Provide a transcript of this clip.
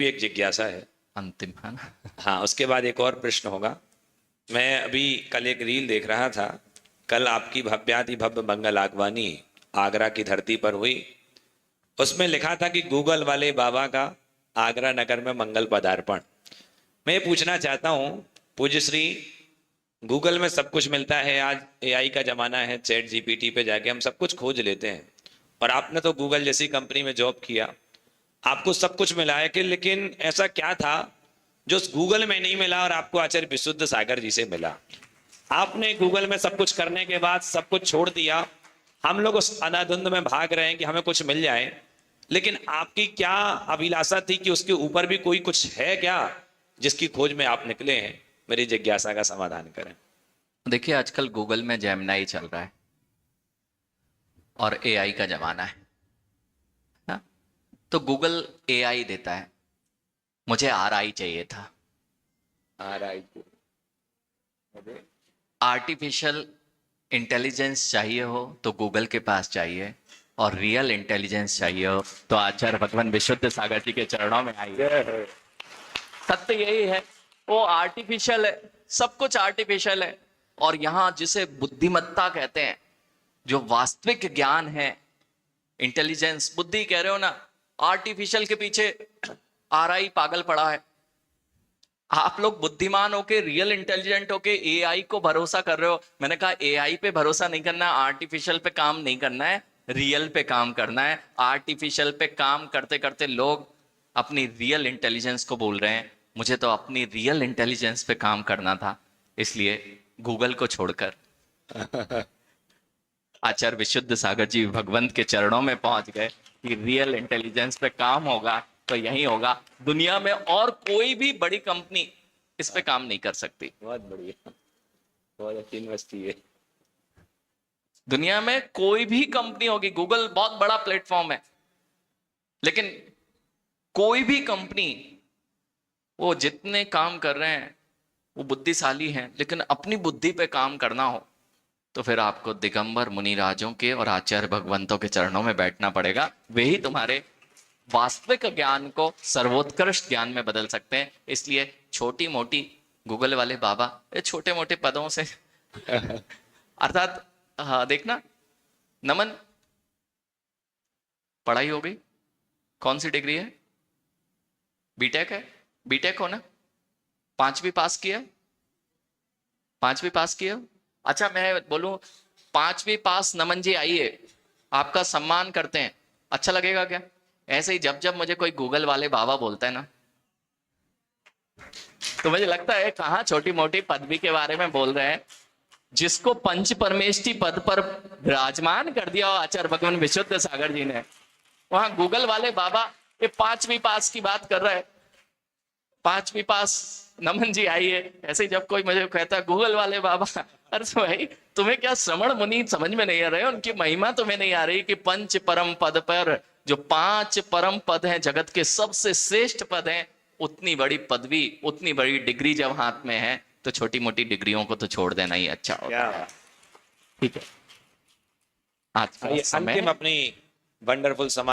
भी एक जिज्ञासा है। अंतिम है ना। हाँ, उसके बाद एक और प्रश्न होगा। मैं अभी कल एक रील देख रहा था। कल आपकी भव्याति भव्य मंगल आगवानी आगरा की धरती पर हुई। उसमें लिखा था कि गूगल वाले बाबा का आगरा नगर में मंगल पदार्पण। मैं ये पूछना चाहता हूँ, पूज्य श्री, गूगल में सब कुछ मिलता है, आज एआई का जमाना है, चैट जीपीटी पे जाके हम सब कुछ खोज लेते हैं। और आपने तो गूगल जैसी कंपनी में जॉब किया, आपको सब कुछ मिला है कि, लेकिन ऐसा क्या था जो उस गूगल में नहीं मिला और आपको आचार्य विशुद्ध सागर जी से मिला? आपने गूगल में सब कुछ करने के बाद सब कुछ छोड़ दिया। हम लोग उस अनाधुंध में भाग रहे हैं कि हमें कुछ मिल जाए, लेकिन आपकी क्या अभिलाषा थी कि उसके ऊपर भी कोई कुछ है क्या जिसकी खोज में आप निकले हैं? मेरी जिज्ञासा का समाधान करें। देखिए, आजकल गूगल में जेमिनी चल रहा है और एआई का जमाना है ना? तो गूगल एआई देता है, मुझे आरआई चाहिए था। आर्टिफिशियल इंटेलिजेंस चाहिए हो तो गूगल के पास चाहिए, और रियल इंटेलिजेंस चाहिए हो तो आचार्य भगवान विशुद्ध सागर जी के चरणों में आइए। सत्य यही है, वो आर्टिफिशियल है, सब कुछ आर्टिफिशियल है। और यहां जिसे बुद्धिमत्ता कहते हैं, जो वास्तविक ज्ञान है, इंटेलिजेंस, बुद्धि कह रहे हो ना, आर्टिफिशियल के पीछे आरआई पागल पड़ा है। आप लोग बुद्धिमान होके, रियल इंटेलिजेंट होके एआई को भरोसा कर रहे हो। मैंने कहा एआई पे भरोसा नहीं करना है, आर्टिफिशियल पे काम नहीं करना है, रियल पे काम करना है। आर्टिफिशियल पे काम करते करते लोग अपनी रियल इंटेलिजेंस को भूल रहे हैं। मुझे तो अपनी रियल इंटेलिजेंस पे काम करना था, इसलिए गूगल को छोड़कर आचार्य विशुद्ध सागर जी भगवंत के चरणों में पहुंच गए कि रियल इंटेलिजेंस पे काम होगा तो यही होगा। दुनिया में और कोई भी बड़ी कंपनी इस पे काम नहीं कर सकती। बहुत बढ़िया, बहुत अच्छी यूनिवर्सिटी है। दुनिया में कोई भी कंपनी होगी, गूगल बहुत बड़ा प्लेटफॉर्म है, लेकिन कोई भी कंपनी, वो जितने काम कर रहे हैं वो बुद्धिशाली हैं, लेकिन अपनी बुद्धि पे काम करना हो तो फिर आपको दिगंबर मुनिराजों के और आचार्य भगवंतों के चरणों में बैठना पड़ेगा। वे ही तुम्हारे वास्तविक ज्ञान को सर्वोत्कृष्ट ज्ञान में बदल सकते हैं। इसलिए छोटी मोटी गूगल वाले बाबा ये छोटे मोटे पदों से अर्थात, हाँ देखना, नमन, पढ़ाई हो गई? कौन सी डिग्री है? बीटेक है? बीटेक हो ना? 5वीं पास किया? 5वीं पास किया? अच्छा, मैं बोलूं 5वीं पास नमन जी आइए, आपका सम्मान करते हैं, अच्छा लगेगा क्या? ऐसे ही जब जब मुझे कोई गूगल वाले बाबा बोलता है ना, तो मुझे लगता है कहाँ छोटी मोटी पदवी के बारे में बोल रहे हैं। जिसको पंच परमेष्टि पद पर विराजमान कर दिया आचार्य भगवान विशुद्ध सागर जी ने, वहां गूगल वाले बाबा ये 5वीं पास की बात कर रहे हैं। 5वीं पास नमन जी आइए। ऐसे ही जब कोई मुझे कहता है गूगल वाले बाबा, अरे तो भाई तुम्हें क्या श्रवण मुनि समझ में नहीं आ रहे, उनकी महिमा तुम्हें नहीं आ रही कि पंच परम पद पर, जो 5 परम पद हैं, जगत के सबसे श्रेष्ठ पद हैं, उतनी बड़ी पदवी, उतनी बड़ी डिग्री जब हाथ में है तो छोटी मोटी डिग्रियों को तो छोड़ देना ही अच्छा होगा। ठीक है, आज का समय अंतिम अपनी वंडरफुल